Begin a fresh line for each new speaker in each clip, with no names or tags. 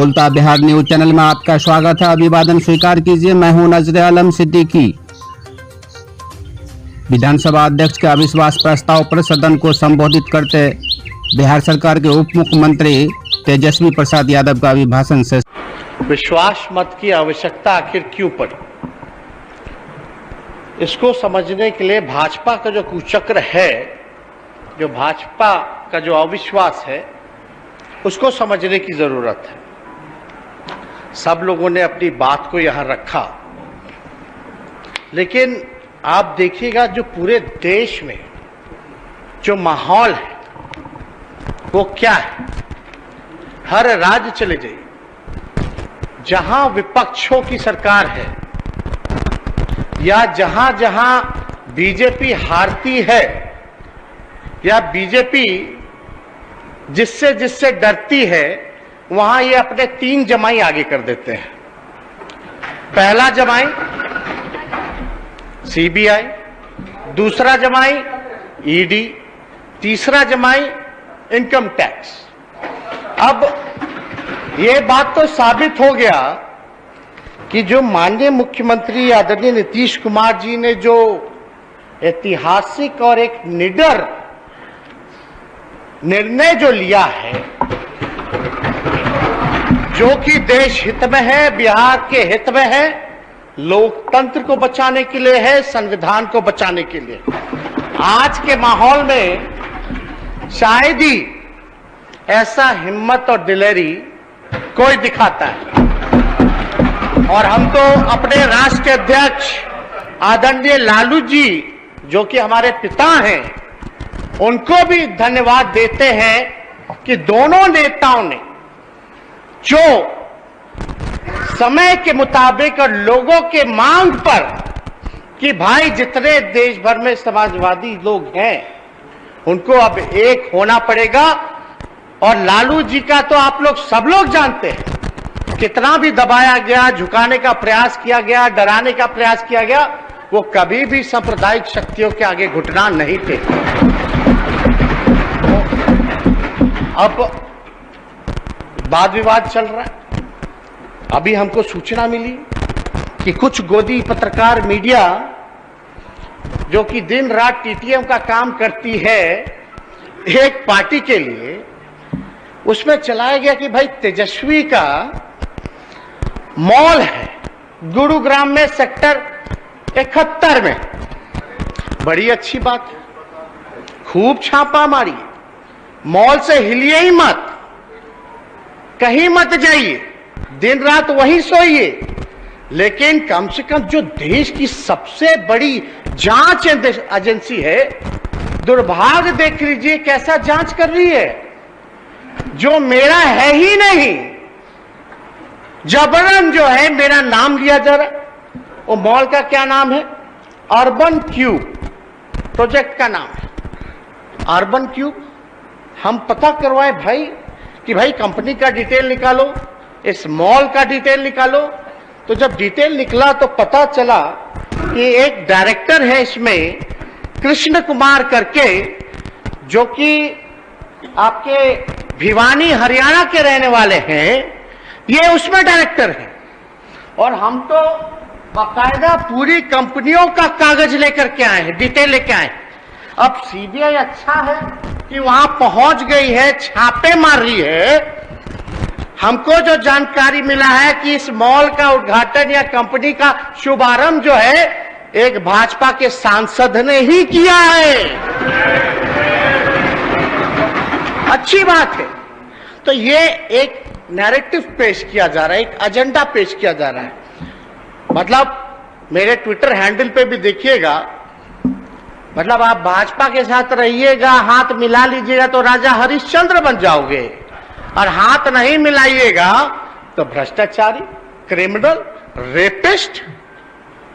बोलता Bihar news channel में आपका स्वागत है। अभिवादन स्वीकार कीजिए। मैं हूं नजर आलम सिद्दीकी। विधानसभा अध्यक्ष के अविश्वास प्रस्ताव पर सदन को संबोधित करते बिहार सरकार के उप मुख्यमंत्री तेजस्वी प्रसाद यादव का अभिभाषण से
विश्वास मत की आवश्यकता आखिर क्यों पड़ी, इसको समझने के लिए भाजपा का जो कुचक्र है, जो भाजपा का जो अविश्वास है, उसको समझने की जरूरत है। सब लोगों ने अपनी बात को यहां रखा, लेकिन आप देखिएगा जो पूरे देश में जो माहौल है वो क्या है। हर राज्य चले जाइए, जहां विपक्षों की सरकार है या जहां जहां बीजेपी हारती है या बीजेपी जिससे जिससे डरती है, वहां ये अपने 3 जमाई आगे कर देते हैं। पहला जमाई सीबीआई, दूसरा जमाई ईडी, तीसरा जमाई इनकम टैक्स। अब ये बात तो साबित हो गया कि जो माननीय मुख्यमंत्री आदरणीय नीतीश कुमार जी ने जो ऐतिहासिक और एक निडर निर्णय जो लिया है, जो कि देश हित में है, बिहार के हित में है, लोकतंत्र को बचाने के लिए है, संविधान को बचाने के लिए, आज के माहौल में शायद ही ऐसा हिम्मत और दिलेरी कोई दिखाता है। और हम तो अपने राष्ट्रीय अध्यक्ष आदरणीय लालू जी, जो कि हमारे पिता हैं, उनको भी धन्यवाद देते हैं कि दोनों नेताओं ने जो समय के मुताबिक और लोगों के मांग पर कि भाई जितने देश भर में समाजवादी लोग हैं उनको अब एक होना पड़ेगा। और लालू जी का तो आप लोग सब लोग जानते हैं, कितना भी दबाया गया, झुकाने का प्रयास किया गया, डराने का प्रयास किया गया, वो कभी भी सांप्रदायिक शक्तियों के आगे घुटना नहीं थे। अब वाद विवाद चल रहा है। अभी हमको सूचना मिली कि कुछ गोदी पत्रकार मीडिया जो कि दिन रात टीटीएम का काम करती है एक पार्टी के लिए, उसमें चलाया गया कि भाई तेजस्वी का मॉल है गुरुग्राम में सेक्टर 71 में। बड़ी अच्छी बात है, खूब छापा मारी, मॉल से हिलिए ही मत, कहीं मत जाइए, दिन रात वहीं सोइए। लेकिन कम से कम जो देश की सबसे बड़ी जांच एजेंसी है, दुर्भाग्य देख लीजिए कैसा जांच कर रही है, जो मेरा है ही नहीं, जबरन जो है मेरा नाम लिया जा रहा है। वो मॉल का क्या नाम है? अर्बन क्यूब प्रोजेक्ट का नाम है, अर्बन क्यूब। हम पता करवाए भाई कि भाई कंपनी का डिटेल निकालो, इस मॉल का डिटेल निकालो। तो जब डिटेल निकला तो पता चला कि एक डायरेक्टर है इसमें, कृष्ण कुमार करके, जो कि आपके भिवानी हरियाणा के रहने वाले हैं, ये उसमें डायरेक्टर है। और हम तो बाकायदा पूरी कंपनियों का कागज लेकर के आए हैं, डिटेल लेके आए। अब सीबीआई अच्छा है कि वहां पहुंच गई है, छापे मार रही है। हमको जो जानकारी मिला है कि इस मॉल का उद्घाटन या कंपनी का शुभारंभ जो है एक भाजपा के सांसद ने ही किया है। अच्छी बात है। तो ये एक नैरेटिव पेश किया जा रहा है, एक एजेंडा पेश किया जा रहा है। मतलब मेरे ट्विटर हैंडल पे भी देखिएगा, मतलब आप भाजपा के साथ रहिएगा, हाथ मिला लीजिएगा तो राजा हरिश्चंद्र बन जाओगे, और हाथ नहीं मिलाइएगा तो भ्रष्टाचारी, क्रिमिनल, रेपिस्ट,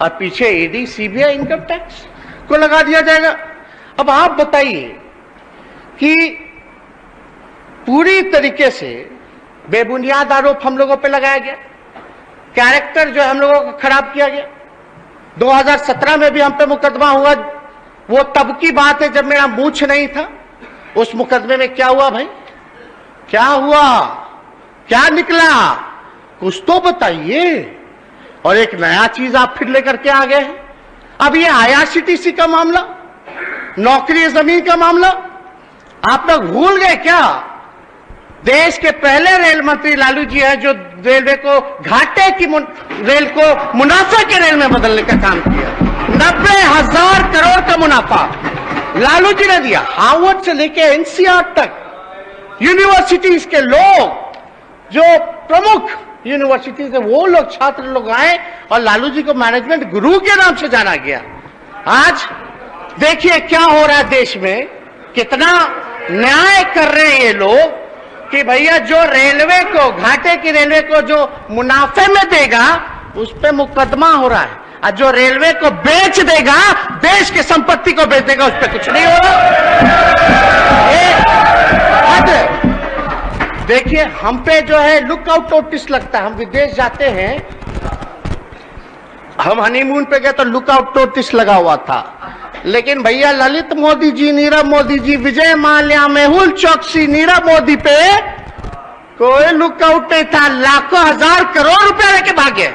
और पीछे ईडी, सीबीआई, इनकम टैक्स को लगा दिया जाएगा। अब आप बताइए कि पूरी तरीके से बेबुनियाद आरोप हम लोगों पे लगाया गया, कैरेक्टर जो हम लोगों का खराब किया गया। 2017 में भी हम पे मुकदमा हुआ, वो तब की बात है जब मेरा मूछ नहीं था। उस मुकदमे में क्या हुआ भाई, क्या हुआ? क्या निकला, कुछ तो बताइए। और एक नया चीज आप फिर लेकर के आ गए हैं। अब ये IRCTC का मामला, नौकरी जमीन का मामला, आप लोग भूल गए क्या? देश के पहले रेल मंत्री लालू जी हैं जो रेलवे को घाटे की रेल को मुनाफा के रेल में बदलने का काम किया। 90,000 करोड़ का मुनाफा लालू जी ने दिया। हार्वर्ड से लेके NCR तक यूनिवर्सिटीज के लोग, जो प्रमुख यूनिवर्सिटीज है, वो लोग, छात्र लोग आए और लालू जी को मैनेजमेंट गुरु के नाम से जाना गया। आज देखिए क्या हो रहा है देश में, कितना न्याय कर रहे हैं ये लोग कि भैया जो रेलवे को, घाटे की रेलवे को जो मुनाफे में देगा उस पे मुकदमा हो रहा है, और जो रेलवे को बेच देगा, देश की संपत्ति को बेच देगा, उस पे कुछ नहीं हो रहा। ये हद है। देखिए हम पे जो है लुकआउट नोटिस लगता है। हम विदेश जाते हैं, हम हनीमून पे गए तो लुकआउट नोटिस लगा हुआ था, लेकिन भैया ललित मोदी जी, नीरव मोदी जी, विजय माल्या, मेहुल चौकसी, नीरव मोदी पे कोई लुकआउट नहीं था। लाखों हजार करोड़ रुपए लेके भागे।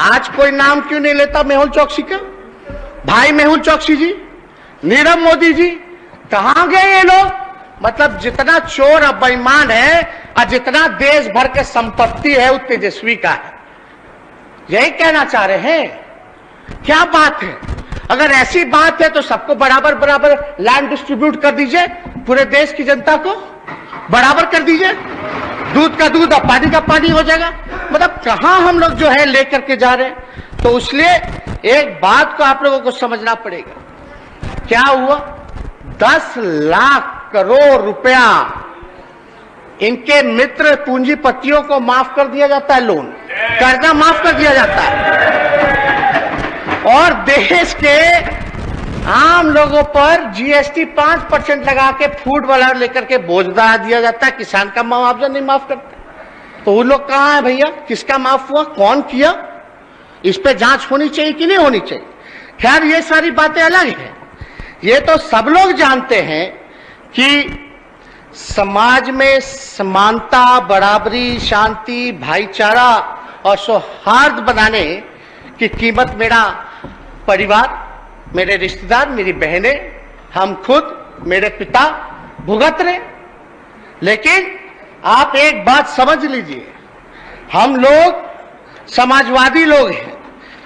आज कोई नाम क्यों नहीं लेता मेहुल चौकसी का? भाई मेहुल चौकसी जी, नीरव मोदी जी, कहां गए ये लोग? मतलब जितना चोर और बेईमान है और जितना देश भर के संपत्ति है वो तेजस्वी का है। यही कहना चाह रहे हैं। क्या बात है? अगर ऐसी बात है तो सबको बराबर बराबर लैंड डिस्ट्रीब्यूट कर दीजिए, पूरे देश की जनता को बराबर कर दीजिए, दूध का दूध और पानी का पानी हो जाएगा। मतलब कहां हम लोग जो है लेकर के जा रहे हैं। तो इसलिए एक बात को आप लोगों को समझना पड़ेगा। क्या हुआ? 10 लाख करोड़ रुपया इनके मित्र पूंजीपतियों को माफ कर दिया जाता है, लोन, कर्जा माफ कर दिया जाता है, और देश के आम लोगों पर GST 5% लगा के फूड वाला लेकर के बोझ बढ़ा दिया जाता है। किसान का मुआवजा नहीं माफ करता। तो वो लोग कहां है भैया? किसका माफ हुआ, कौन किया? इस पे जांच होनी चाहिए कि नहीं होनी चाहिए? खैर ये सारी बातें अलग हैं। ये तो सब लोग जानते हैं कि समाज में समानता, बराबरी, शांति, भाईचारा और सौहार्द बनाने की कीमत मेरा परिवार, मेरे रिश्तेदार, मेरी बहनें, हम खुद, मेरे पिता भुगत रहे। लेकिन आप एक बात समझ लीजिए, हम लोग समाजवादी लोग हैं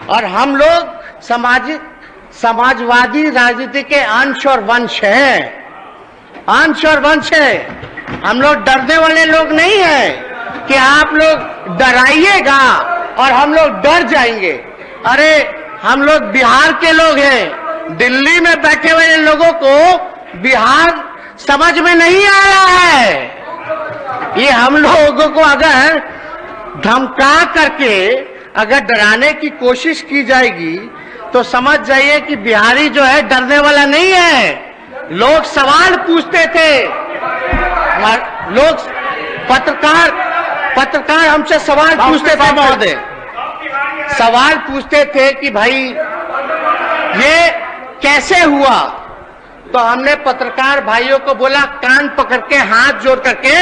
और हम लोग समाजवादी राजनीति के अंश और वंश हैं। अंश और वंश है। हम लोग डरने वाले लोग नहीं हैं कि आप लोग डराइएगा और हम लोग डर जाएंगे। अरे हम लोग बिहार के लोग हैं। दिल्ली में बैठे हुए लोगों को बिहार समझ में नहीं आ रहा है। ये हम लोगों को अगर धमका करके अगर डराने की कोशिश की जाएगी तो समझ जाइए कि बिहारी जो है डरने वाला नहीं है। लोग सवाल पूछते थे, लोग पत्रकार हमसे सवाल पूछते थे महोदय, सवाल पूछते थे कि भाई ये कैसे हुआ? तो हमने पत्रकार भाइयों को बोला, कान पकड़ के हाथ जोड़ करके,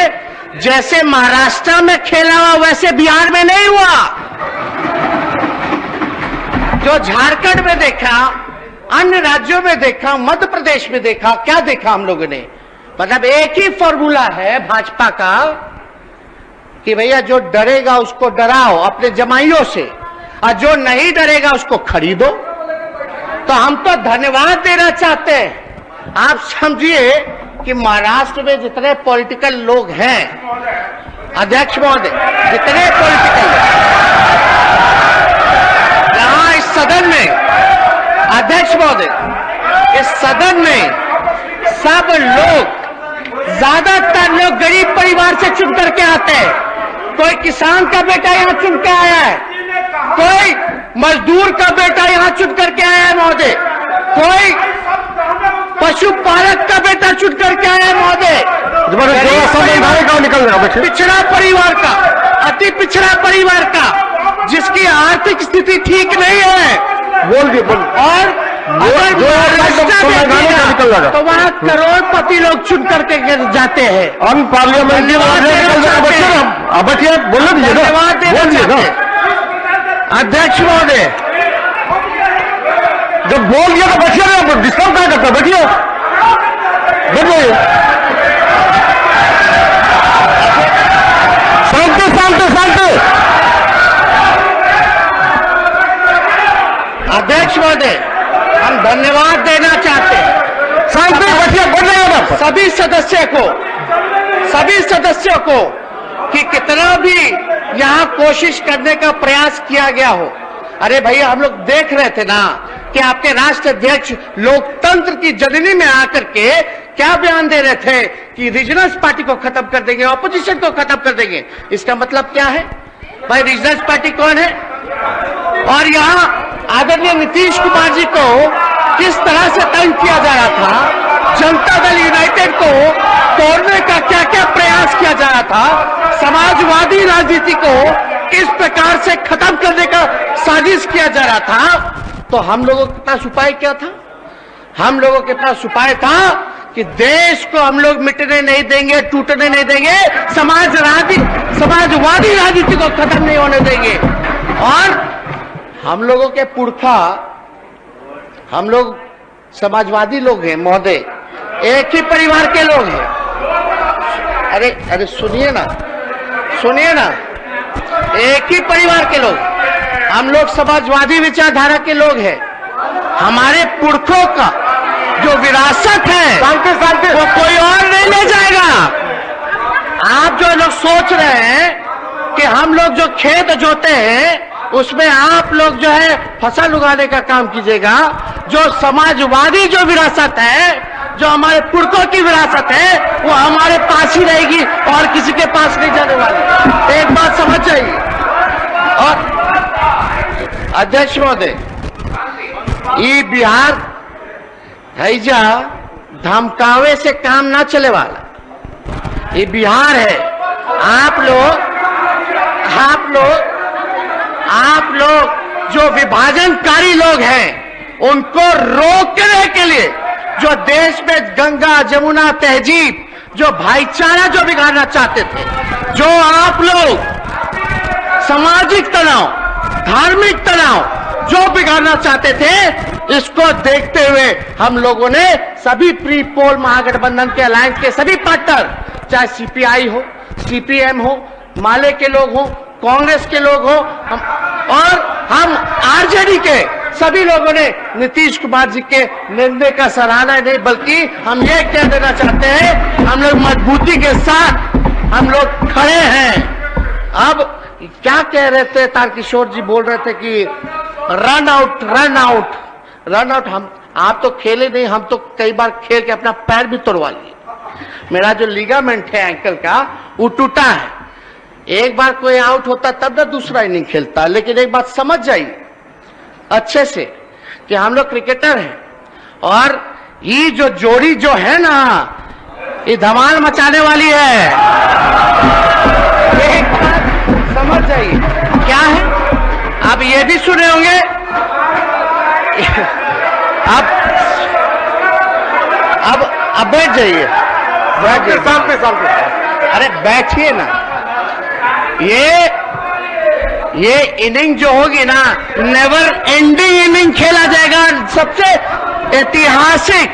जैसे महाराष्ट्र में खेला हुआ वैसे बिहार में नहीं हुआ। जो झारखंड में देखा, अन्य राज्यों में देखा, मध्य प्रदेश में देखा, क्या देखा हम लोगों ने? मतलब एक ही फॉर्मूला है भाजपा का कि भैया जो डरेगा उसको डराओ अपने जमाइयों से, और जो नहीं डरेगा उसको खरीदो। तो हम तो धन्यवाद देना चाहते हैं। आप समझिए कि महाराष्ट्र में जितने पॉलिटिकल लोग हैं, अध्यक्ष महोदय, जितने पॉलिटिकल यहां इस सदन में, अध्यक्ष महोदय, इस सदन में सब लोग, ज्यादातर लोग गरीब परिवार से चुन करके आते हैं। कोई किसान का बेटा यहां चुन के आया है, कोई मजदूर का बेटा यहां चुन करके आया है महोदय, कोई पशुपालक का बेटा चुन करके आया है महोदय, पिछड़ा परिवार का, अति पिछड़ा परिवार का, जिसकी आर्थिक स्थिति ठीक नहीं है, बोल और अगर तो वहाँ करोड़पति लोग चुन करके जाते हैं।
हम पार्लियामेंट बैठिए, बोलने दीजिए ना, बोल दीजिए ना।
अध्यक्ष महोदय,
जब बोल दिया तो बैठिए ना, डिस्टर्ब क्या करता, बैठिए बैठिए। शांति शांति शांति।
अध्यक्ष महोदय, हम धन्यवाद देना चाहते हैं
शांति बैठिए, बोल रहे हैं आप।
सभी सदस्यों को कि कितना भी यहाँ कोशिश करने का प्रयास किया गया हो। अरे भैया, हम लोग देख रहे थे ना कि आपके राष्ट्र अध्यक्ष लोकतंत्र की जननी में आकर के क्या बयान दे रहे थे कि रीजनल पार्टी को खत्म कर देंगे, ऑपोजिशन को खत्म कर देंगे। इसका मतलब क्या है भाई? रीजनल पार्टी कौन है? और यहाँ आदरणीय नीतीश कुमार जी को किस तरह से तंग किया जा रहा था, जनता दल यूनाइटेड को तोड़ने का क्या क्या प्रयास किया जा रहा था, समाजवादी राजनीति को किस प्रकार से खत्म करने का साजिश किया जा रहा था, तो हम लोगों के पास उपाय क्या था? हम लोगों के पास उपाय था कि देश को हम लोग मिटने नहीं देंगे, टूटने नहीं देंगे, समाजवादी राजनीति को खत्म नहीं होने देंगे। और हम लोगों के पुरखा, हम लोग समाजवादी लोग हैं महोदय, एक ही परिवार के लोग हैं। अरे सुनिए ना, एक ही परिवार के लोग, हम लोग समाजवादी विचारधारा के लोग हैं। हमारे पुरखों का जो विरासत है वो कोई और नहीं ले जाएगा। आप जो लोग सोच रहे हैं कि हम लोग जो खेत जोते हैं उसमें आप लोग जो है फसल उगाने का काम कीजिएगा, जो समाजवादी जो विरासत है, जो हमारे पुरखों की विरासत है, वो हमारे पास ही रहेगी और किसी के पास नहीं जाने वाली। एक बात समझ जाइए। और अध्यक्ष महोदय, ये बिहार हैजा धमकावे से काम ना चले वाला, ये बिहार है। आप लोग जो विभाजनकारी लोग हैं, उनको रोकने के लिए, जो देश में गंगा जमुना तहजीब, जो भाईचारा जो बिगाड़ना चाहते थे, जो आप लोग सामाजिक तनाव, धार्मिक तनाव जो बिगाड़ना चाहते थे, इसको देखते हुए हम लोगों ने सभी प्री पोल महागठबंधन के अलायंस के सभी पार्टनर, चाहे सीपीआई हो, सीपीएम हो, माले के लोग हो, कांग्रेस के लोग हो, हम आरजेडी के सभी लोगों ने नीतीश कुमार जी के निर्णय का सराहना नहीं, बल्कि हम ये कह देना चाहते हैं, हम लोग मजबूती के साथ हम लोग खड़े हैं। अब क्या कह रहे थे तारकिशोर जी, बोल रहे थे कि रन आउट। हम आप तो खेले नहीं, हम तो कई बार खेल के अपना पैर भी तोड़वा लिए। मेरा जो लिगामेंट है एंकल का, वो टूटा है। एक बार कोई आउट होता तब ना दूसरा इनिंग खेलता। लेकिन एक बात समझ जाइए अच्छे से कि हम लोग क्रिकेटर हैं, और ये जो जोड़ी जो है ना, ये धमाल मचाने वाली है। एक बात समझ जाइए क्या है। आप ये भी सुने होंगे, अब बैठ जाइए, अरे बैठिए ना। ये इनिंग जो होगी ना, नेवर एंडिंग इनिंग खेला जाएगा। सबसे ऐतिहासिक,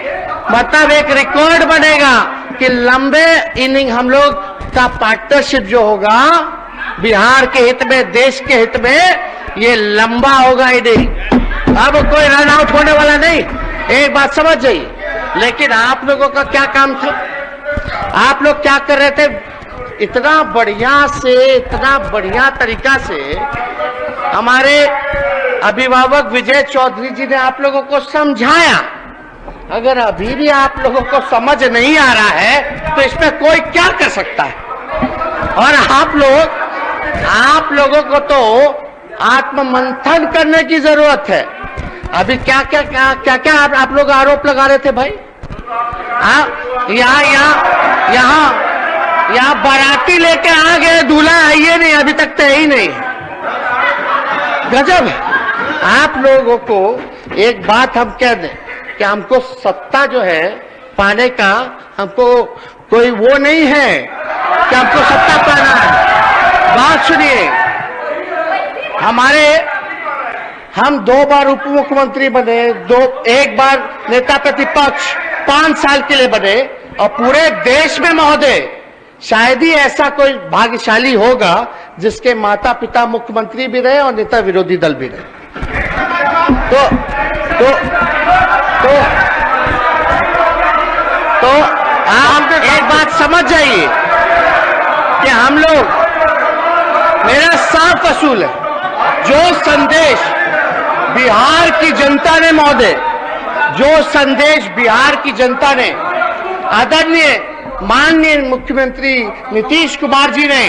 मतलब एक रिकॉर्ड बनेगा कि लंबे इनिंग हम लोग का पार्टनरशिप जो होगा बिहार के हित में, देश के हित में, ये लंबा होगा इनिंग। अब कोई रन आउट होने वाला नहीं, एक बात समझ जाइए। लेकिन आप लोगों का क्या काम था? आप लोग क्या कर रहे थे? इतना बढ़िया तरीका से हमारे अभिभावक विजय चौधरी जी ने आप लोगों को समझाया। अगर अभी भी आप लोगों को समझ नहीं आ रहा है तो इसमें कोई क्या कर सकता है? और आप लोगों को तो आत्ममंथन करने की जरूरत है। अभी क्या आप लोग आरोप लगा रहे थे भाई? यहाँ बाराती लेके आ गए, दूल्हा है ये नहीं, अभी तक तो ही नहीं। गजब है। आप लोगों को एक बात हम कह दें, कि हमको सत्ता जो है पाने का हमको कोई वो नहीं है कि हमको सत्ता पाना है। बात सुनिए, हम 2 बार उप मुख्यमंत्री बने, एक बार नेता प्रतिपक्ष 5 साल के लिए बने, और पूरे देश में महोदय शायद ही ऐसा कोई भाग्यशाली होगा जिसके माता पिता मुख्यमंत्री भी रहे और नेता विरोधी दल भी रहे। तो आप एक बात समझ जाइए कि हम लोग, मेरा साफ असूल है, जो संदेश बिहार की जनता ने महोदय, जो संदेश बिहार की जनता ने आदरणीय माननीय मुख्यमंत्री नीतीश कुमार जी ने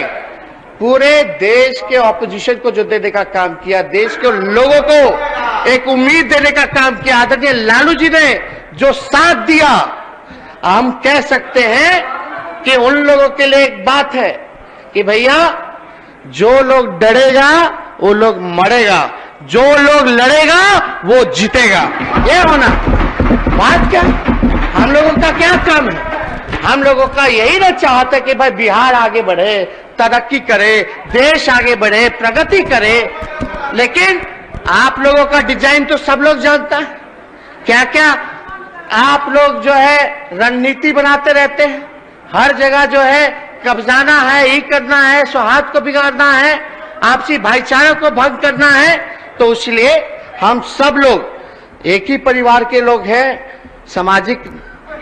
पूरे देश के ऑपोजिशन को जो देने का काम किया, देश के लोगों को एक उम्मीद देने का काम किया, आदरणीय लालू जी ने जो साथ दिया, हम कह सकते हैं कि उन लोगों के लिए एक बात है कि भैया जो लोग डरेगा वो लोग मरेगा, जो लोग लड़ेगा वो जीतेगा। ये होना बात क्या, हम लोगों का क्या काम है? हम लोगों का यही ना चाहता कि भाई बिहार आगे बढ़े, तरक्की करे, देश आगे बढ़े, प्रगति करे। लेकिन आप लोगों का डिजाइन तो सब लोग जानता है, क्या क्या आप लोग जो है रणनीति बनाते रहते हैं, हर जगह जो है कब्जाना है, ये करना है, सौहार्द को बिगाड़ना है, आपसी भाईचारे को भंग करना है। तो इसलिए हम सब लोग एक ही परिवार के लोग हैं। सामाजिक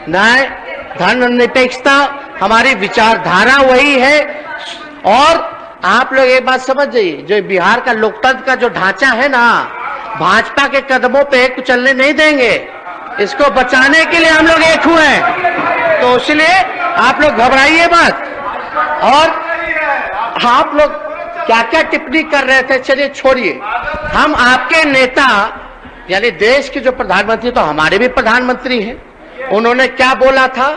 न्याय, धर्मनिरपेक्षता हमारी विचारधारा वही है। और आप लोग एक बात समझ जाइए, जो बिहार का लोकतंत्र का जो ढांचा है ना, भाजपा के कदमों पे कुचलने नहीं देंगे। इसको बचाने के लिए हम लोग एक हुए हैं। तो इसलिए आप लोग घबराइए मत। और आप लोग क्या क्या टिप्पणी कर रहे थे, चलिए छोड़िए। हम आपके नेता यानी देश के जो प्रधानमंत्री, तो हमारे भी प्रधानमंत्री हैं, उन्होंने क्या बोला था?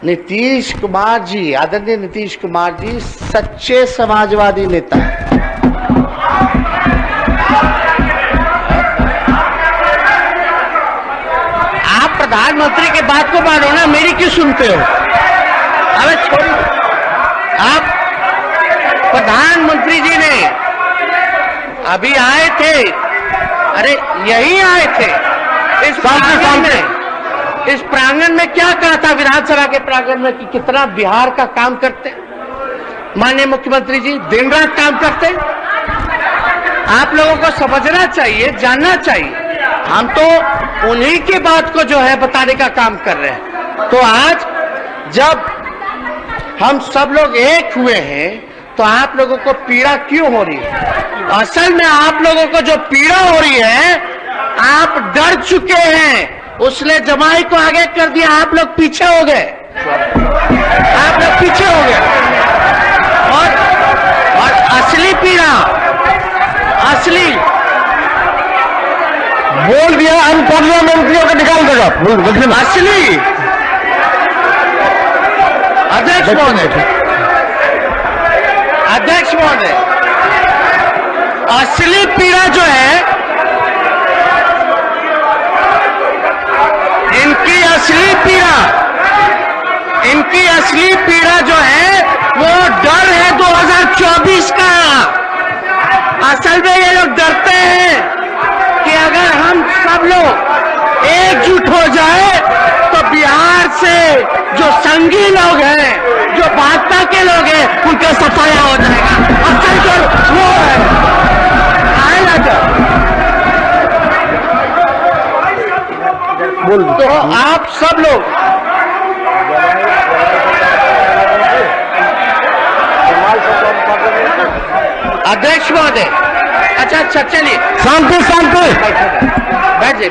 नीतीश कुमार जी, आदरणीय नीतीश कुमार जी सच्चे समाजवादी नेता हैं। आप प्रधानमंत्री के बात को मानो ना, मेरी क्यों सुनते हो? अरे छोड़िए, आप प्रधानमंत्री जी ने अभी आए थे, अरे यही आए थे इस प्रांगण में। इस प्रांगण में क्या कहा था विधानसभा के प्रांगण में कि कितना बिहार का काम करते माननीय मुख्यमंत्री जी, दिन रात काम करते। आप लोगों को समझना चाहिए, जानना चाहिए। हम तो उन्हीं की बात को जो है बताने का काम कर रहे हैं। तो आज जब हम सब लोग एक हुए हैं तो आप लोगों को पीड़ा क्यों हो रही है? असल में आप लोगों को जो पीड़ा हो रही है, आप डर चुके हैं, उसने जमाई को आगे कर दिया, आप लोग पीछे हो गए, आप लोग पीछे हो गए। और असली पीड़ा, असली
बोल दिया अनपार्लियामेंट्रियों को निकाल देगा,
असली अध्यक्ष महोदय, असली पीड़ा जो है, इनकी असली पीड़ा जो है वो डर है 2024 का। असल में ये लोग डरते हैं कि अगर हम सब लोग एकजुट हो जाए तो बिहार से जो संघी लोग हैं, जो भाजपा के लोग हैं, उनका सफाया हो जाएगा। असल जो वो है आएगा जब, तो आप सब लोग अध्यक्ष महोदय, अच्छा चलिए,
शांति शांति,
बैठ जाइए,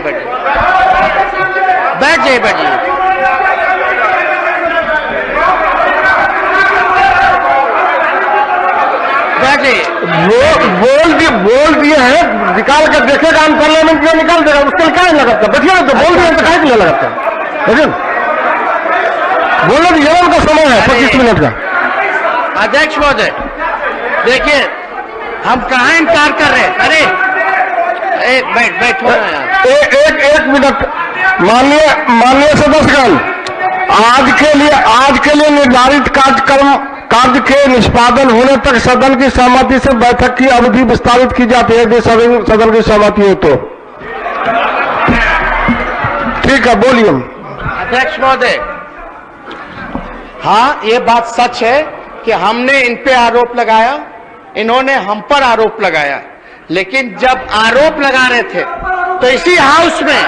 बोल दिए हैं, निकाल कर देखेगा हम पार्लियामेंट में, निकाल देगा, उसके क्या लगाता? बैठिए, तो बोल दिए तो क्या लगाता? लेकिन बोलो ये उनका समय है 25 मिनट का।
अध्यक्ष महोदय देखिए, हम कहाँ इनकार कर रहे हैं? अरे बैठ यार,
एक मिनट, माननीय सदस्यगण, आज के लिए निर्धारित कार्य के निष्पादन होने तक सदन की सहमति से बैठक की अवधि विस्तारित की जाती है। यदि सदन की सहमति हो तो ठीक है, बोलिए।
अध्यक्ष महोदय, हाँ, ये बात सच है कि हमने इन पे आरोप लगाया, इन्होंने हम पर आरोप लगाया, लेकिन जब आरोप लगा रहे थे तो इसी हाउस में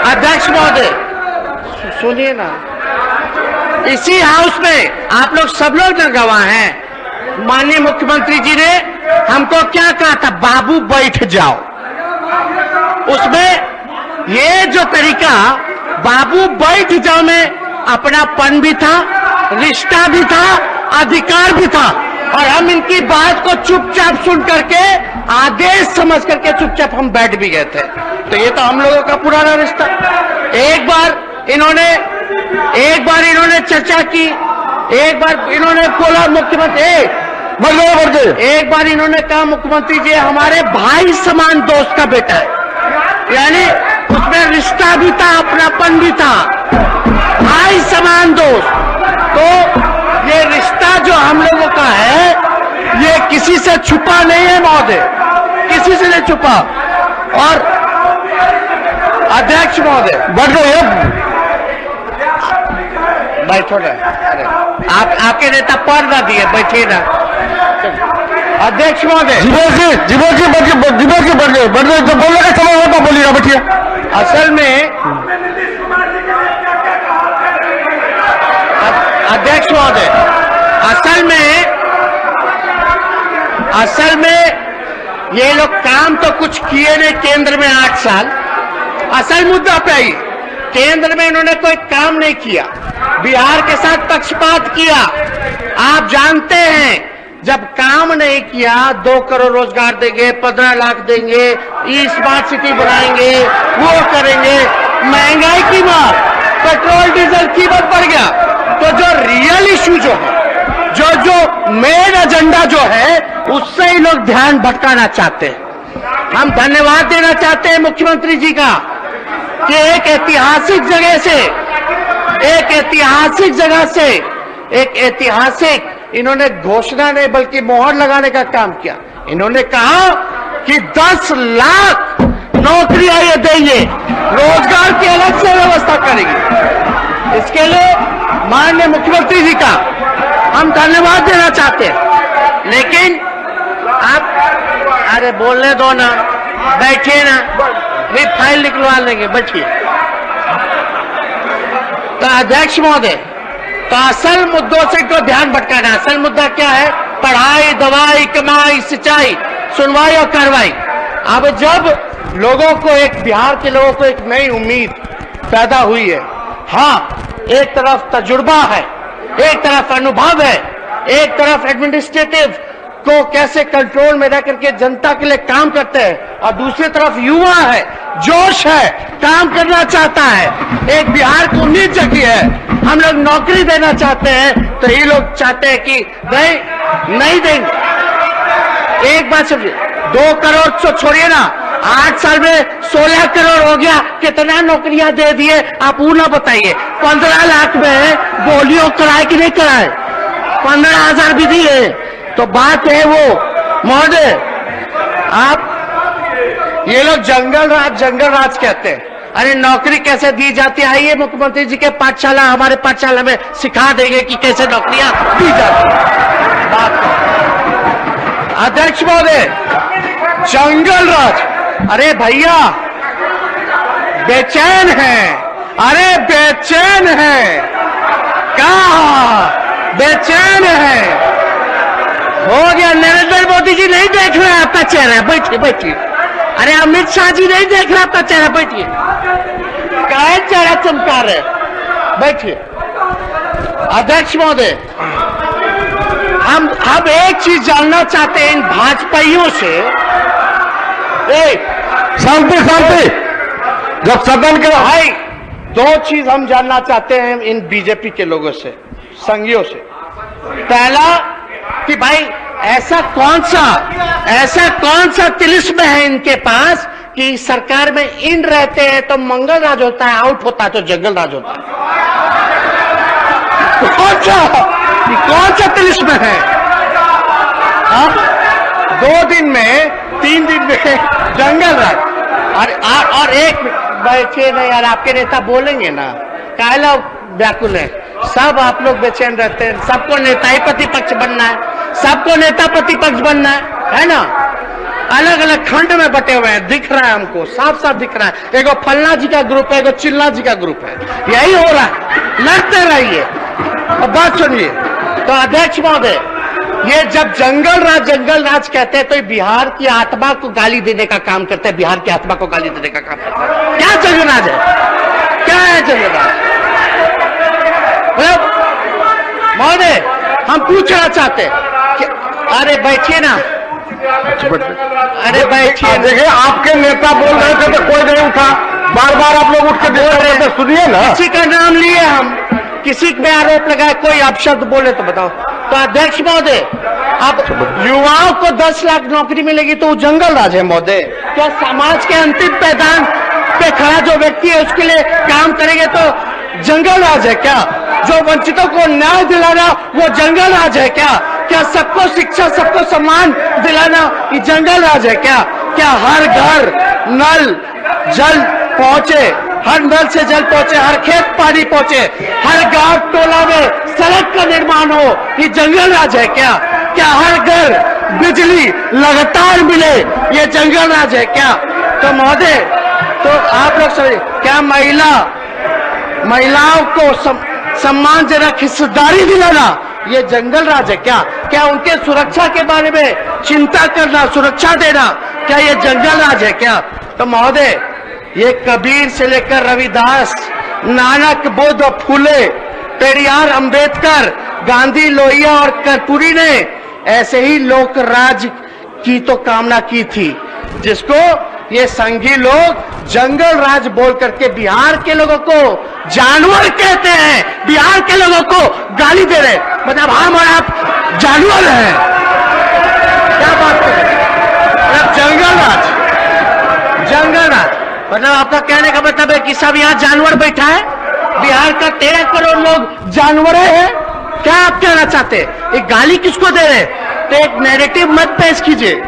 अध्यक्ष महोदय सुनिए ना, इसी हाउस में आप लोग सब लोग गवाह हैं। माननीय मुख्यमंत्री जी ने हमको क्या कहा था, बाबू बैठ जाओ। उसमें ये जो तरीका बाबू बैठ जाओ में अपनापन भी था, रिश्ता भी था, अधिकार भी था, और हम इनकी बात को चुपचाप सुन करके आदेश समझ करके चुपचाप हम बैठ भी गए थे। तो ये तो हम लोगों का पुराना रिश्ता। एक बार इन्होंने चर्चा की, एक बार इन्होंने बोला मुख्यमंत्री, एक बार इन्होंने कहा मुख्यमंत्री जी हमारे भाई समान दोस्त का बेटा है, यानी उसमें रिश्ता भी था, अपनापन भी था, भाई समान दोस्त। तो ये रिश्ता जो हम लोगों का है ये किसी से छुपा नहीं है महोदय, किसी से नहीं छुपा। और अध्यक्ष महोदय बैठो ना, अरे आपके नेता पर ना दिए, बैठिए ना। अध्यक्ष महोदय,
जीवन जी बढ़ जो बोलने का समय होता बोलिएगा, बैठिए।
असल में अध्यक्ष महोदय, असल में ये लोग काम तो कुछ किए नहीं केंद्र में 8 साल। असल मुद्दा पे आई, केंद्र में इन्होंने कोई काम नहीं किया, बिहार के साथ पक्षपात किया। आप जानते हैं जब काम नहीं किया, 2 करोड़ रोजगार देंगे, 15 लाख देंगे, स्मार्ट सिटी बनाएंगे, वो करेंगे, महंगाई की मार, पेट्रोल डीजल कीमत बढ़ गया। तो जो रियल इशू जो है, जो मेन एजेंडा जो है, उससे ही लोग ध्यान भटकाना चाहते हैं। हम धन्यवाद देना चाहते हैं मुख्यमंत्री जी का कि एक ऐतिहासिक इन्होंने घोषणा नहीं बल्कि मोहर लगाने का काम किया। इन्होंने कहा कि 10 लाख नौकरियां ये देंगे, रोजगार की अलग से व्यवस्था करेंगे। इसके लिए माननीय मुख्यमंत्री जी का हम धन्यवाद देना चाहते हैं। लेकिन आप अरे बोलने दो ना, बैठिए ना, भी फाइल निकलवा लेंगे, बैठिए। तो अध्यक्ष महोदय, तो असल मुद्दों से तो ध्यान भटकाना। असल मुद्दा क्या है? पढ़ाई, दवाई, कमाई, सिंचाई, सुनवाई और कार्रवाई। अब जब लोगों को बिहार के लोगों को एक नई उम्मीद पैदा हुई है, हाँ, एक तरफ तजुर्बा है, एक तरफ अनुभव है, एक तरफ एडमिनिस्ट्रेटिव को कैसे कंट्रोल में रह करके जनता के लिए काम करते हैं, और दूसरी तरफ युवा है, जोश है, काम करना चाहता है, एक बिहार को उम्मीद जगी है, हम लोग नौकरी देना चाहते हैं। तो ये लोग चाहते हैं कि नहीं देंगे। एक बात समझिए, 2 करोड़ तो छोड़िए ना, 8 साल में 16 करोड़ हो गया, कितना नौकरियां दे दिए आप वो ना बताइए। 15 लाख में गोलियों कराए कि नहीं कराए, 15,000 भी दिए। तो बात है वो महोदय, आप ये लोग जंगल राज कहते हैं। अरे नौकरी कैसे दी जाती है, आइए मुख्यमंत्री जी के पाठशाला, हमारे पाठशाला में सिखा देंगे कि कैसे नौकरियां दी जाती है। बात अध्यक्ष महोदय, जंगल राज, अरे भैया बेचैन है, अरे बेचैन है, कहा बेचैन है, हो गया। नरेंद्र मोदी जी नहीं देख रहे आपका चेहरा, बैठिए। अरे अमित शाह जी नहीं देख रहे आपका चेहरा, बैठिए। क्या चेहरा चमका रहे, बैठिए। अध्यक्ष महोदय, हम एक चीज जानना चाहते हैं इन भाजपाइयों से।
शांति जब सदन के
भाई, 2 चीज हम जानना चाहते हैं इन बीजेपी के लोगों से, संघियों से। पहला कि भाई ऐसा कौन सा तिलिस्म है इनके पास कि सरकार में इन रहते हैं तो मंगल राज होता है, आउट होता है तो जंगल राज होता है? कौन सा तिलिस्म है? अब 2 दिन में 3 दिन में जंगल राज। और एक बैठे ना यार, आपके नेता बोलेंगे ना, कायला व्याकुल है, सब आप लोग बेचैन रहते हैं, सबको नेता ही प्रतिपक्ष बनना है, सबको नेता प्रतिपक्ष बनना है ना? अलग अलग खंड में बटे हुए हैं, दिख रहा है हमको, साफ साफ दिख रहा है। एगो फलना जी का ग्रुप है, एगो चिल्ला जी का ग्रुप है, यही हो रहा है। लड़ते रहिए। अब बात सुनिए, तो अध्यक्ष महोदय, ये जब जंगल राज कहते हैं तो ये बिहार की आत्मा को गाली देने का काम करते हैं, बिहार की आत्मा को गाली देने का काम करते हैं। क्या जंगल राज है? क्या है जंगल राज? महोदय, हम पूछना चाहते हैं कि अरे बैठिए ना, अरे बैठिए।
देखिए, आपके नेता बोल रहे थे तो कोई नहीं उठा, बार बार आप लोग उठ के बोल रहे थे, सुनिए ना।
किसी का नाम लिए हम, किसी पे आरोप लगाए, कोई अपशब्द बोले तो बताओ। तो अध्यक्ष महोदय, अब युवाओं को 10 लाख नौकरी मिलेगी तो वो जंगल राज है महोदय? क्या समाज के अंतिम पैदान पे खड़ा जो व्यक्ति है उसके लिए काम करेंगे तो जंगल राज है क्या? जो वंचितों को न्याय दिलाना वो जंगल राज है क्या? क्या सबको शिक्षा, सबको सम्मान दिलाना ये जंगल राज है क्या? क्या हर घर नल जल पहुंचे, हर नल से जल पहुंचे, हर खेत पानी पहुंचे, हर गांव टोला में सड़क का निर्माण हो, ये जंगल राज है क्या? क्या हर घर बिजली लगातार मिले, ये जंगल राज है क्या? तो महोदय, तो आप लोग समझिए, क्या महिलाओं को सम्मानजनक हिस्सेदारी दिलाना ये जंगल राज है क्या? क्या उनके सुरक्षा के बारे में चिंता करना, सुरक्षा देना, क्या ये जंगल राज है क्या? तो महोदय, ये कबीर से लेकर रविदास, नानक, बुद्ध, फूले, पेरियार, अंबेडकर, गांधी, लोहिया और कर्पूरी ने ऐसे ही लोक राज की तो कामना की थी, जिसको ये संघी लोग जंगल राज बोल करके बिहार के लोगों को जानवर कहते हैं, बिहार के लोगों को गाली दे रहे, मतलब हम और आप जानवर हैं। क्या बात कर रहे हैं? मतलब जंगल राज मतलब आपका कहने का मतलब है कि सब यहाँ जानवर बैठा है, बिहार का 13 करोड़ लोग जानवर हैं? क्या आप कहना चाहते हैं? एक गाली किसको दे रहे हैं? तो एक नैरेटिव मत पेश कीजिए,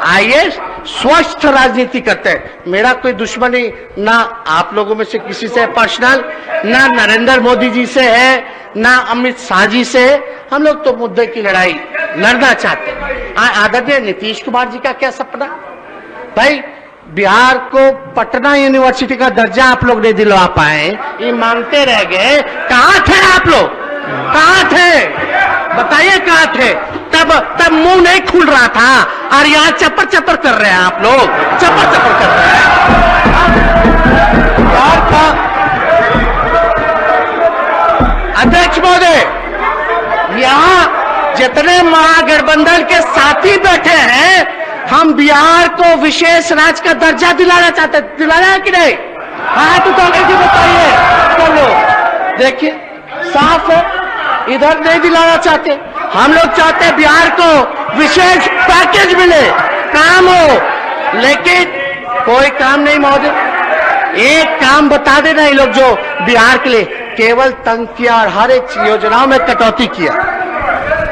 आइए स्वस्थ राजनीति करते हैं। मेरा कोई दुश्मनी ना आप लोगों में से किसी से पर्सनल, ना नरेंद्र मोदी जी से है, ना अमित शाह जी से है। हम लोग तो मुद्दे की लड़ाई लड़ना चाहते हैं। आदरणीय नीतीश कुमार जी का क्या सपना? भाई, बिहार को पटना यूनिवर्सिटी का दर्जा आप लोग नहीं दिलवा पाए, ये मांगते रह गए। कहां थे आप लोग? कहां थे? बताइए कहां थे? तब मुंह नहीं खुल रहा था, और यहाँ चप्पर चप्पर कर रहे हैं आप लोग, चप्पर चप्पर कर रहे हैं। बिहार का अध्यक्ष महोदय, यहाँ जितने महागठबंधन के साथी बैठे हैं, हम बिहार को विशेष राज्य का दर्जा दिलाना चाहते, दिलाना है कि नहीं? हाँ तो अंग्रेजी बताइए सब लोग। देखिए साफ है, इधर नहीं दिलाना चाहते, हम लोग चाहते हैं बिहार को विशेष पैकेज मिले, काम हो, लेकिन कोई काम नहीं महोदय। एक काम बता देना, ये लोग जो बिहार के लिए केवल तंग किया और हर एक योजनाओं में कटौती किया।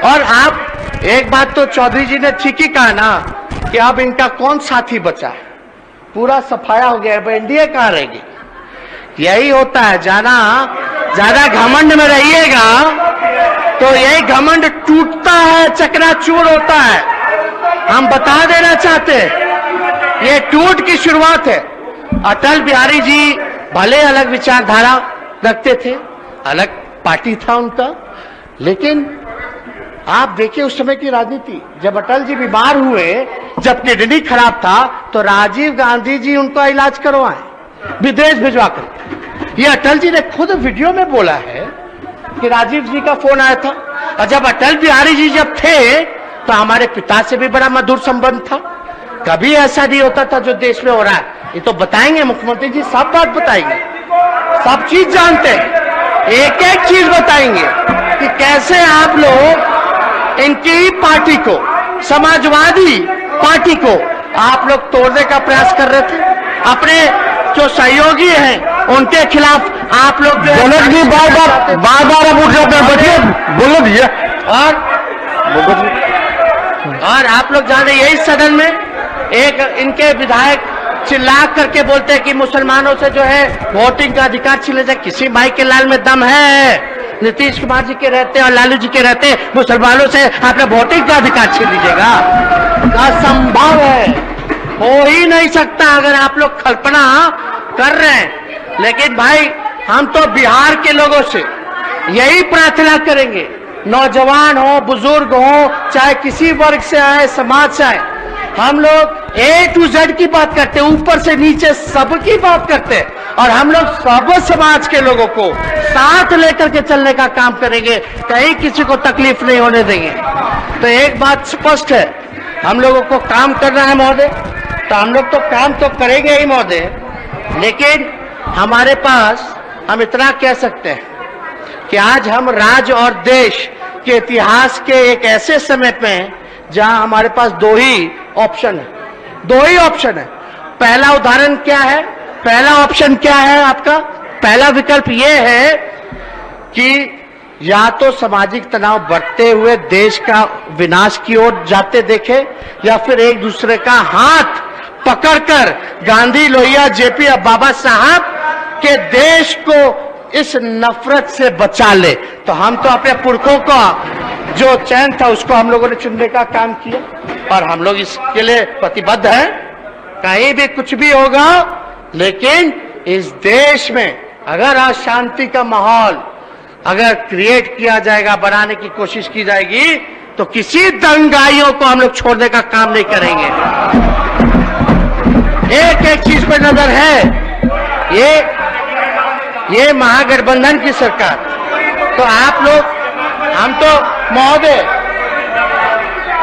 और आप एक बात तो चौधरी जी ने ठीक ही कहा ना कि अब इनका कौन साथी बचा है, पूरा सफाया हो गया, अब एनडीए कहां रहेगी? यही होता है, ज्यादा घमंड में रहिएगा तो यही घमंड टूटता है, चकनाचूर होता है। हम बता देना चाहते हैं, ये टूट की शुरुआत है। अटल बिहारी जी भले अलग विचारधारा रखते थे, अलग पार्टी था उनका, लेकिन आप देखिए उस समय की राजनीति, जब अटल जी बीमार हुए, जब किडनी खराब था, तो राजीव गांधी जी उनका इलाज करवाए विदेश भिजवा कर। ये अटल जी ने खुद वीडियो में बोला है कि राजीव जी का फोन आया था, और जब अटल बिहारी जी जब थे तो हमारे पिता से भी बड़ा मधुर संबंध था। कभी ऐसा नहीं होता था जो देश में हो रहा है। ये तो बताएंगे मुख्यमंत्री जी, सब बात बताएंगे, सब चीज जानते हैं, एक एक चीज बताएंगे कि कैसे आप लोग इनकी पार्टी को समाजवादी पार्टी को आप लोग तोड़ने का प्रयास कर रहे थे। अपने जो सहयोगी हैं उनके खिलाफ आप लोग जो है
जनक जी बार बार अब उठ जाते हैं, बैठिए बोलने दीजिए।
और आप लोग जाने यही सदन में एक इनके विधायक चिल्ला करके बोलते हैं कि मुसलमानों से जो है वोटिंग का अधिकार छीने जाए। किसी भाई के लाल में दम है? नीतीश कुमार जी के रहते और लालू जी के रहते मुसलमानों से आपने वोटिंग का अधिकार छीन लीजिएगा? असंभव है, हो ही नहीं सकता अगर आप लोग कल्पना कर रहे हैं। लेकिन भाई हम तो बिहार के लोगों से यही प्रार्थना करेंगे, नौजवान हो, बुजुर्ग हो, चाहे किसी वर्ग से आए, समाज से आए, हम लोग A to Z की बात करते हैं, ऊपर से नीचे सबकी बात करते हैं। और हम लोग सब समाज के लोगों को साथ लेकर के चलने का काम करेंगे, कहीं किसी को तकलीफ नहीं होने देंगे। तो एक बात स्पष्ट है, हम लोगों को काम करना है महोदय, तो हम लोग तो काम तो करेंगे ही महोदय। लेकिन हमारे पास हम इतना कह सकते हैं कि आज हम राज्य और देश के इतिहास के एक ऐसे समय पे हैं जहां हमारे पास दो ही ऑप्शन है। पहला उदाहरण क्या है? पहला ऑप्शन क्या है आपका? पहला विकल्प यह है कि या तो सामाजिक तनाव बढ़ते हुए देश का विनाश की ओर जाते देखे, या फिर एक दूसरे का हाथ पकड़कर गांधी, लोहिया, जेपी और बाबा साहब के देश को इस नफरत से बचा ले। तो हम तो अपने पुरखों का जो चयन था उसको हम लोगों ने चुनने का काम किया और हम लोग इसके लिए प्रतिबद्ध हैं। कहीं भी कुछ भी होगा, लेकिन इस देश में अगर अशांति का माहौल अगर क्रिएट किया जाएगा, बनाने की कोशिश की जाएगी, तो किसी दंगाइयों को हम लोग छोड़ने का काम नहीं करेंगे। एक एक चीज पे नजर है, ये महागठबंधन की सरकार। तो आप लोग, हम तो महोदय,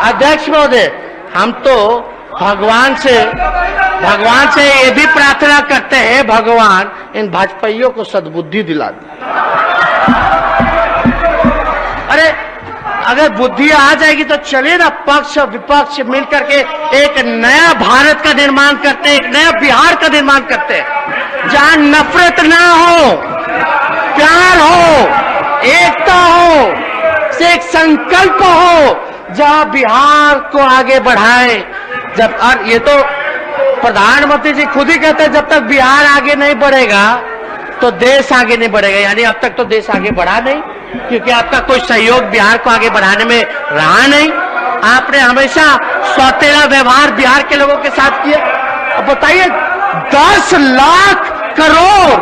अध्यक्ष महोदय, हम तो भगवान से ये भी प्रार्थना करते हैं, भगवान इन भाजपाइयों को सद्बुद्धि दिला दे। अरे अगर बुद्धि आ जाएगी तो चलिए ना, पक्ष विपक्ष मिलकर के एक नया भारत का निर्माण करते हैं, एक नया बिहार का निर्माण करते हैं, जहां नफरत ना हो, प्यार हो, एकता हो, से एक संकल्प हो, जहां बिहार को आगे बढ़ाए। जब, और ये तो प्रधानमंत्री जी खुद ही कहते हैं, जब तक बिहार आगे नहीं बढ़ेगा तो देश आगे नहीं बढ़ेगा। यानी अब तक तो देश आगे बढ़ा नहीं, क्योंकि आपका कोई सहयोग बिहार को आगे बढ़ाने में रहा नहीं। आपने हमेशा सौतेला व्यवहार बिहार के लोगों के साथ किया। अब बताइए, 10 लाख करोड़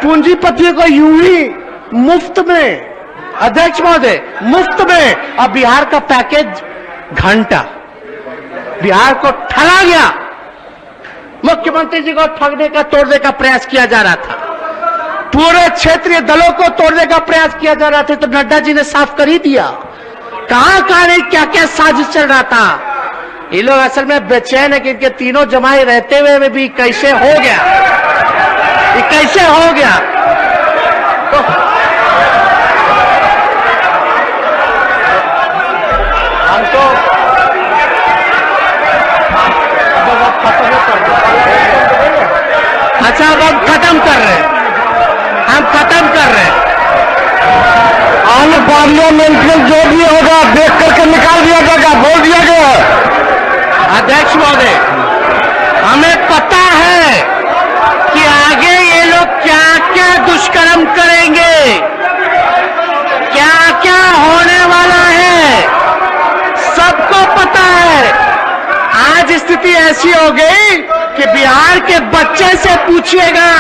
पूंजीपतियों को यूं ही मुफ्त में, अध्यक्ष महोदय, मुफ्त में। अब बिहार का पैकेज घंटा, बिहार को ठगा गया। मुख्यमंत्री जी को ठगने का, तोड़ने का प्रयास किया जा रहा था, पूरे क्षेत्रीय दलों को तोड़ने का प्रयास किया जा रहा था। तो नड्डा जी ने साफ कर ही दिया कहां नहीं, क्या क्या साजिश चल रहा था। ये लोग असल में बेचैन है कि इनके तीनों जमाई रहते हुए में भी कैसे हो गया, ये कैसे हो गया। तो हम तो अच्छा, अब हम खत्म कर रहे हैं,
ऑन पार्लियामेंट्रियल जो भी होगा देख करके निकाल दिया जाएगा, बोल दिया गया।
अध्यक्ष महोदय, हमें पता है कि आगे ये लोग क्या क्या दुष्कर्म करेंगे, क्या क्या होने वाला है, सबको पता है। आज स्थिति ऐसी हो गई कि बिहार के बच्चे से पूछिएगा,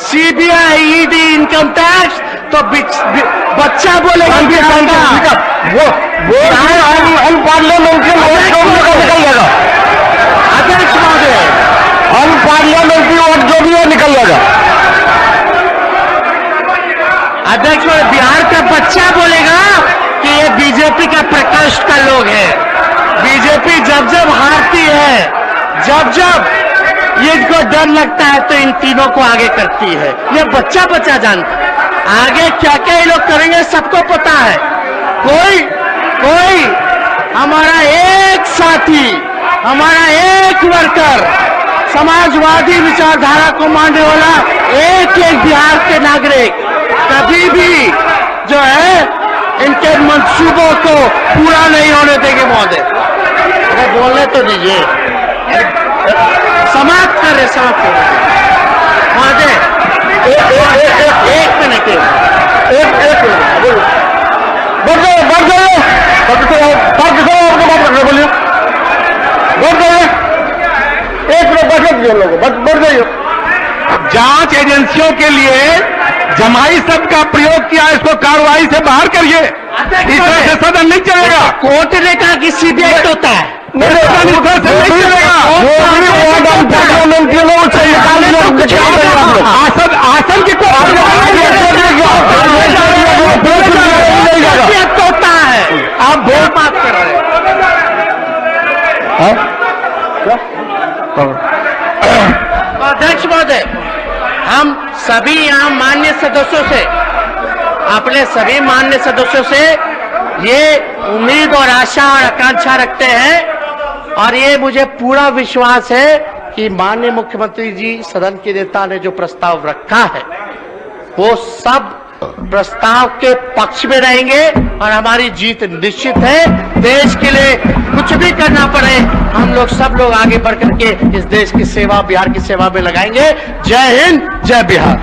सीबीआई, ईडी, इनकम टैक्स, तो बच्चा बोलेगा
वो अनपार्लियामेंट्री वोट जो भी होगा निकल जाएगा।
अध्यक्ष महोदय,
अनपार्लियामेंट्री वोट जो भी है निकल जाएगा।
अध्यक्ष महोदय, बिहार का बच्चा बोलेगा कि ये बीजेपी का प्रकोष्ठ का लोग है। बीजेपी जब जब हारती है, जब जब ये इनको डर लगता है, तो इन तीनों को आगे करती है। ये बच्चा जानता है आगे क्या क्या ये लोग करेंगे, सबको पता है। कोई हमारा एक साथी, हमारा एक वर्कर, समाजवादी विचारधारा को मानने वाला एक एक बिहार के नागरिक कभी भी जो है इनके मंसूबों को पूरा नहीं होने देंगे महोदय। अरे बोलने तो दीजिए, समाप्त कर रहे महोदय। एक मिनट
बढ़ जाइए बोलिए, बढ़ जाइए, एक मिनट बैठे दीजिए लोगों, बढ़ जाइए।
जांच एजेंसियों के लिए जमाई शब्द का प्रयोग किया, इसको कार्रवाई से बाहर करिए। इस तरह से सदन नहीं चलेगा।
कोर्ट ने कहा कि सीबीआई होता है,
सदन इस तरह से नहीं चलेगा। आसन की
होता है। आप बहुत बात कर रहे हैं अध्यक्ष महोदय। हम सभी यहाँ मान्य सदस्यों से, अपने सभी मान्य सदस्यों से ये उम्मीद और आशा और आकांक्षा रखते हैं, और ये मुझे पूरा विश्वास है कि माननीय मुख्यमंत्री जी सदन के नेता ने जो प्रस्ताव रखा है वो सब प्रस्ताव के पक्ष में रहेंगे और हमारी जीत निश्चित है। देश के लिए कुछ भी करना पड़े, हम लोग सब लोग आगे बढ़ करके इस देश की सेवा, बिहार की सेवा में लगाएंगे। जय हिंद, जय बिहार।